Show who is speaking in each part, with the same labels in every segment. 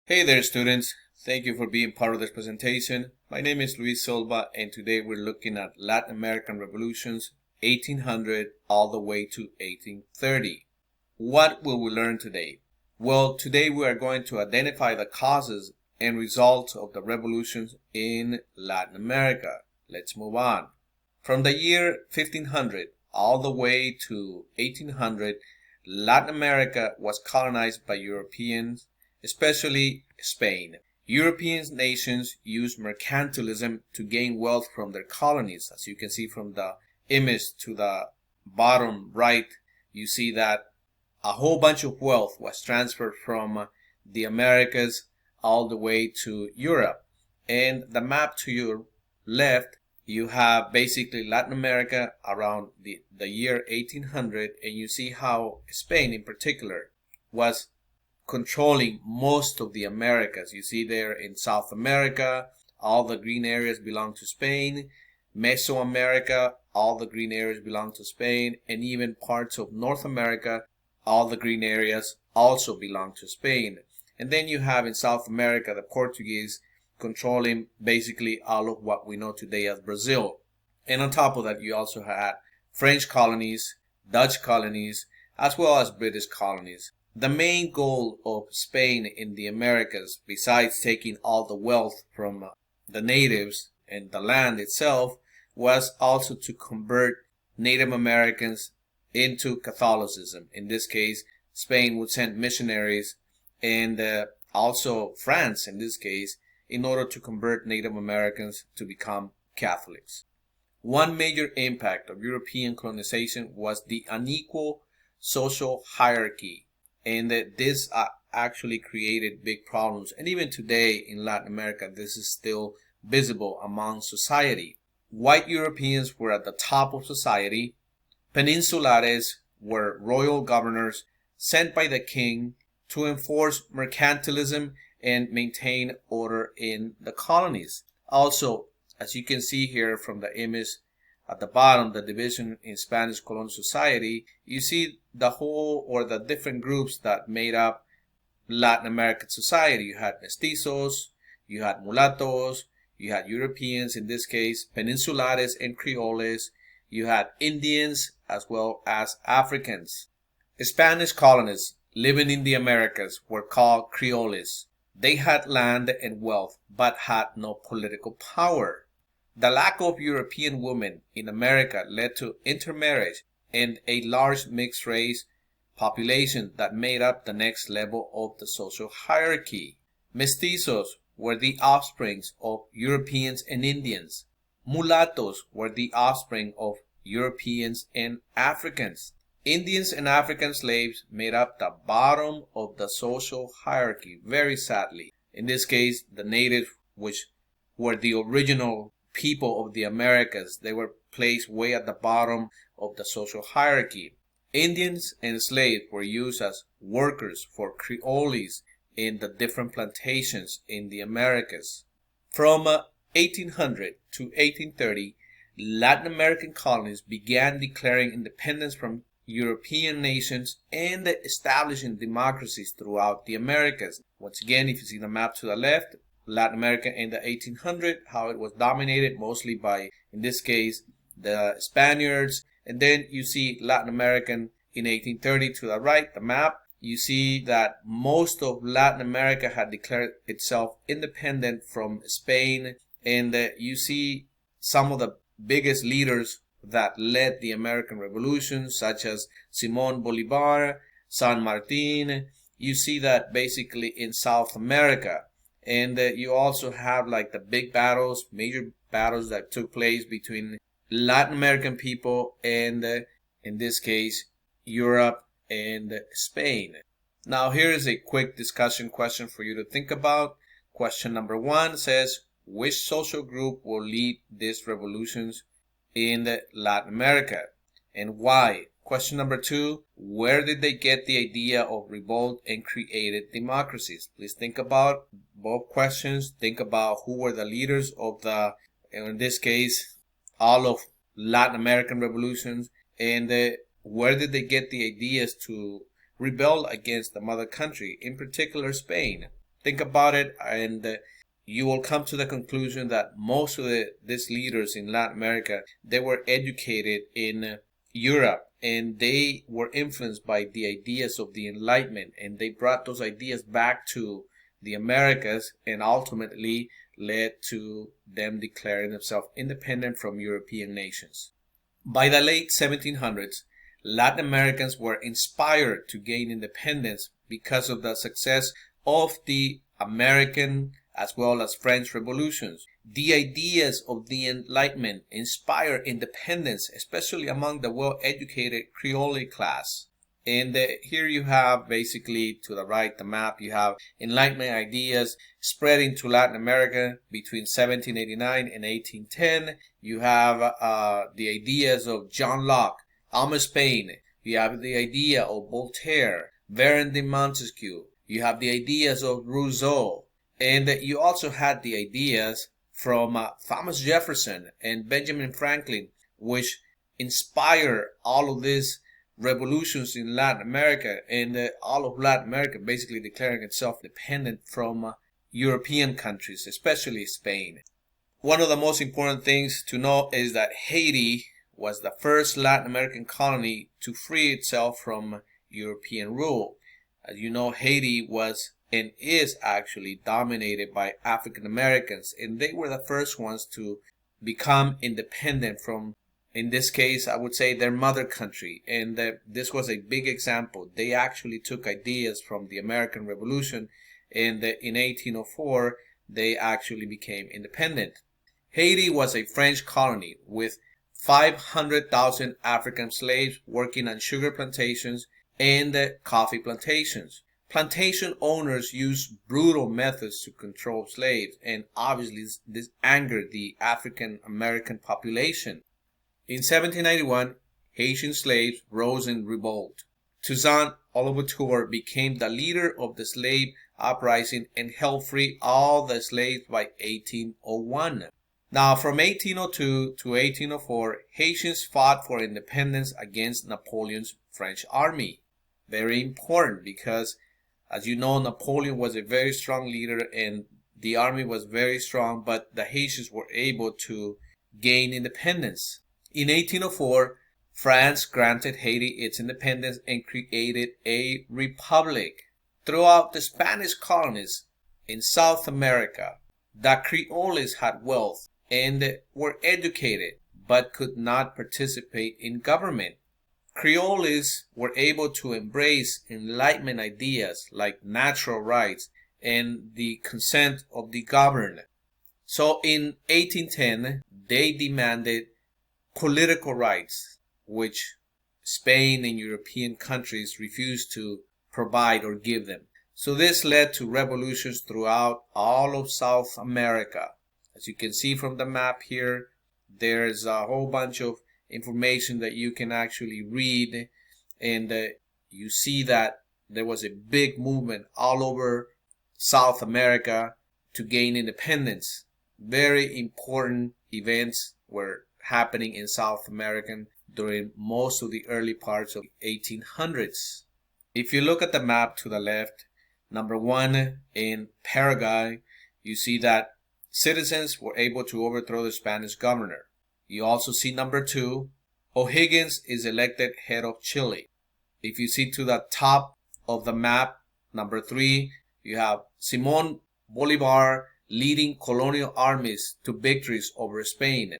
Speaker 1: Hey there, students. Thank you for being part of this presentation. My name is Luis Silva, and today we're looking at Latin American revolutions, 1800 all the way to 1830. What will we learn today? Well, today we are going to identify the causes and results of the revolutions in Latin America. Let's move on. From the year 1500 all the way to 1800, Latin America was colonized by Europeans, especially Spain. European nations used mercantilism to gain wealth from their colonies. As you can see from the image to the bottom right, you see that a whole bunch of wealth was transferred from the Americas all the way to Europe. And the map to your left, you have basically Latin America around the year 1800, and you see how Spain in particular was controlling most of the Americas. You see there in South America, all the green areas belong to Spain. Mesoamerica, all the green areas belong to Spain. And even parts of North America, all the green areas also belong to Spain. And then you have in South America, the Portuguese controlling basically all of what we know today as Brazil. And on top of that, you also had French colonies, Dutch colonies, as well as British colonies. The main goal of Spain in the Americas, besides taking all the wealth from the natives and the land itself, was also to convert Native Americans into Catholicism. In this case, Spain would send missionaries, and also France in this case, in order to convert Native Americans to become Catholics. One major impact of European colonization was the unequal social hierarchy. And this actually created big problems. And even today in Latin America, this is still visible among society. White Europeans were at the top of society. Peninsulares were royal governors sent by the king to enforce mercantilism and maintain order in the colonies. Also, as you can see here from the image at the bottom, the division in Spanish colonial society, you see the whole or the different groups that made up Latin American society. You had mestizos, you had mulattoes, you had Europeans, in this case, peninsulares and creoles, you had Indians as well as Africans. Spanish colonists living in the Americas were called creoles. They had land and wealth, but had no political power. The lack of European women in America led to intermarriage and a large mixed race population that made up the next level of the social hierarchy. Mestizos were the offsprings of Europeans and Indians. Mulattoes were the offspring of Europeans and Africans. Indians and African slaves made up the bottom of the social hierarchy, very sadly. In this case, the natives, which were the original people of the Americas, they were placed way at the bottom of the social hierarchy. Indians and slaves were used as workers for creoles in the different plantations in the Americas. From 1800 to 1830, Latin American colonies began declaring independence from European nations and establishing democracies throughout the Americas. Once again, if you see the map to the left, Latin America in the 1800s, how it was dominated mostly by, in this case, the Spaniards. And then you see Latin American in 1830 to the right, the map. You see that most of Latin America had declared itself independent from Spain. And you see some of the biggest leaders that led the American Revolution, such as Simón Bolivar, San Martin. You see that basically in South America. And you also have like the big battles, major battles that took place between Latin American people and, in this case, Europe and Spain. Now here is a quick discussion question for you to think about. Question number 1 says, which social group will lead these revolutions in Latin America and why? Question number 2, where did they get the idea of revolt and created democracies? Please think about both questions. Think about who were the leaders of the, in this case, all of Latin American revolutions, and where did they get the ideas to rebel against the mother country, in particular Spain? think about it, and you will come to the conclusion that most of these leaders in Latin America, they were educated in Europe, and they were influenced by the ideas of the Enlightenment, and they brought those ideas back to the Americas, and ultimately led to them declaring themselves independent from European nations. By the late 1700s, Latin Americans were inspired to gain independence because of the success of the American as well as French revolutions. The ideas of the Enlightenment inspired independence, especially among the well-educated Creole class. And here you have, basically to the right, the map, you have Enlightenment ideas spreading to Latin America between 1789 and 1810. You have the ideas of John Locke, Alma Spain. You have the idea of Voltaire, Baron de Montesquieu. You have the ideas of Rousseau. And you also had the ideas from Thomas Jefferson and Benjamin Franklin, which inspire all of these revolutions in Latin America, and all of Latin America basically declaring itself dependent from European countries, especially Spain. One of the most important things to know is that Haiti was the first Latin American colony to free itself from European rule. As you know, Haiti was and is actually dominated by African Americans, and they were the first ones to become independent from, in this case, I would say, their mother country. And this was a big example. They actually took ideas from the American Revolution, and in 1804 they actually became independent. Haiti was a French colony with 500,000 African slaves working on sugar plantations and coffee plantations. Plantation owners used brutal methods to control slaves, and obviously this angered the African American population. In 1791, Haitian slaves rose in revolt. Toussaint Louverture became the leader of the slave uprising and helped free all the slaves by 1801. Now, from 1802 to 1804, Haitians fought for independence against Napoleon's French army. Very important, because as you know, Napoleon was a very strong leader and the army was very strong, but the Haitians were able to gain independence. In 1804, France granted Haiti its independence and created a republic. Throughout the Spanish colonies in South America, the Creoles had wealth and were educated, but could not participate in government. Creoles were able to embrace Enlightenment ideas like natural rights and the consent of the governed. So in 1810, they demanded political rights, which Spain and European countries refused to provide or give them. So this led to revolutions throughout all of South America. As you can see from the map here, there's a whole bunch of information that you can actually read, and you see that there was a big movement all over South America to gain independence. Very important events were happening in South America during most of the early parts of 1800s. If you look at the map to the left, number 1 in Paraguay, you see that citizens were able to overthrow the Spanish governor. You also see number 2, O'Higgins is elected head of Chile. If you see to the top of the map, number 3, you have Simón Bolivar leading colonial armies to victories over Spain.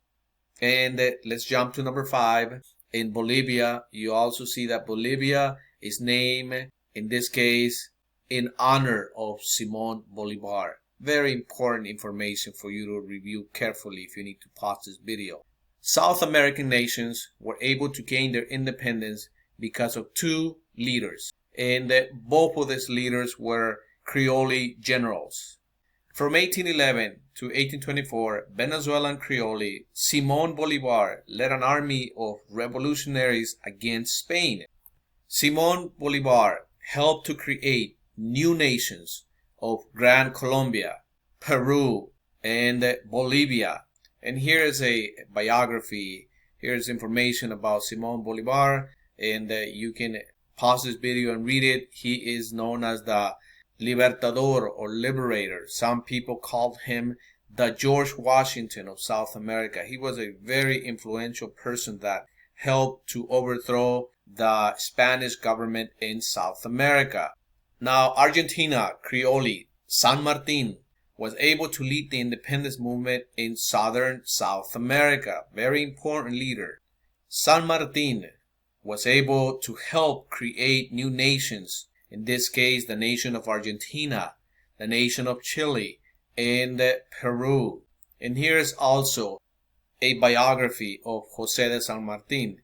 Speaker 1: And let's jump to number 5. In Bolivia, you also see that Bolivia is named, in this case, in honor of Simón Bolivar. Very important information for you to review carefully if you need to pause this video. South American nations were able to gain their independence because of 2 leaders, and both of these leaders were Creole generals. From 1811 to 1824, Venezuelan Creole Simón Bolivar led an army of revolutionaries against Spain. Simón Bolivar helped to create new nations of Gran Colombia, Peru, and Bolivia. And here is a biography. Here's information about Simón Bolivar, and you can pause this video and read it. He is known as the Libertador or liberator. Some people called him the George Washington of South America. He was a very influential person that helped to overthrow the Spanish government in South America. Now, Argentina, Creole, San Martin was able to lead the independence movement in southern South America. Very important leader. San Martin was able to help create new nations. In this case, the nation of Argentina, the nation of Chile, and Peru. And here's also a biography of Jose de San Martin.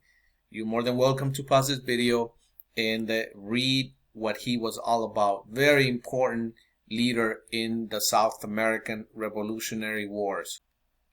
Speaker 1: You're more than welcome to pause this video and read what he was all about. Very important leader in the South American Revolutionary Wars.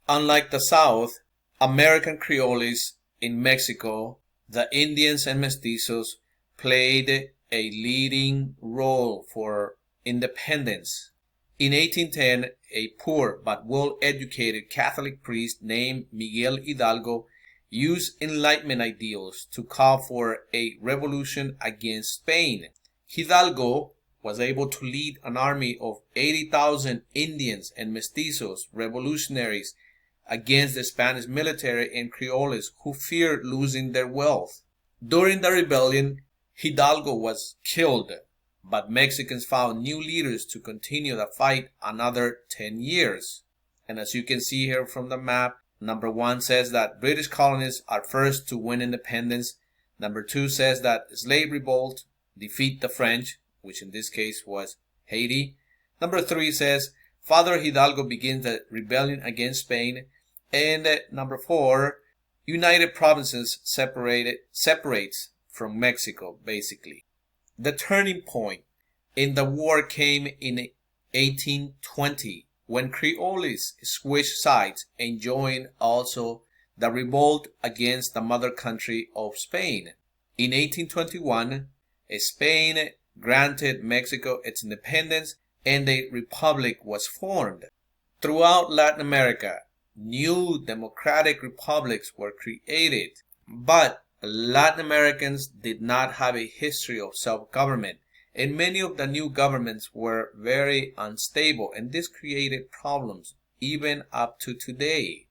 Speaker 1: Unlike the South, American Creoles in Mexico, the Indians and Mestizos played a leading role for independence. In 1810, a poor but well-educated Catholic priest named Miguel Hidalgo used Enlightenment ideals to call for a revolution against Spain. Hidalgo was able to lead an army of 80,000 Indians and Mestizos, revolutionaries, against the Spanish military and Creoles who feared losing their wealth. During the rebellion, Hidalgo was killed, but Mexicans found new leaders to continue the fight another 10 years. And as you can see here from the map, number 1 says that British colonists are first to win independence. Number 2 says that slave revolt defeat the French, which in this case was Haiti. Number 3 says Father Hidalgo begins the rebellion against Spain. And number 4, United Provinces separates from Mexico, basically. The turning point in the war came in 1820 when Creoles switched sides and joined also the revolt against the mother country of Spain. In 1821, Spain granted Mexico its independence and a republic was formed. Throughout Latin America, new democratic republics were created, but Latin Americans did not have a history of self-government, and many of the new governments were very unstable, and this created problems even up to today.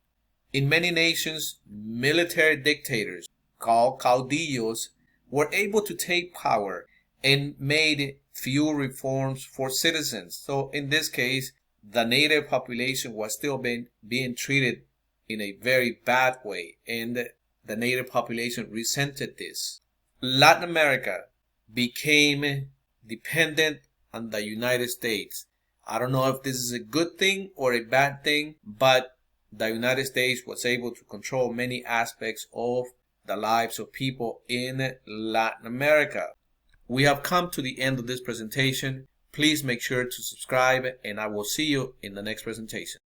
Speaker 1: In many nations, military dictators called caudillos were able to take power and made few reforms for citizens. So in this case, the native population was still being treated in a very bad way, and the native population resented this. Latin America became dependent on the United States. I don't know if this is a good thing or a bad thing, but the United States was able to control many aspects of the lives of people in Latin America. We have come to the end of this presentation. Please make sure to subscribe, and I will see you in the next presentation.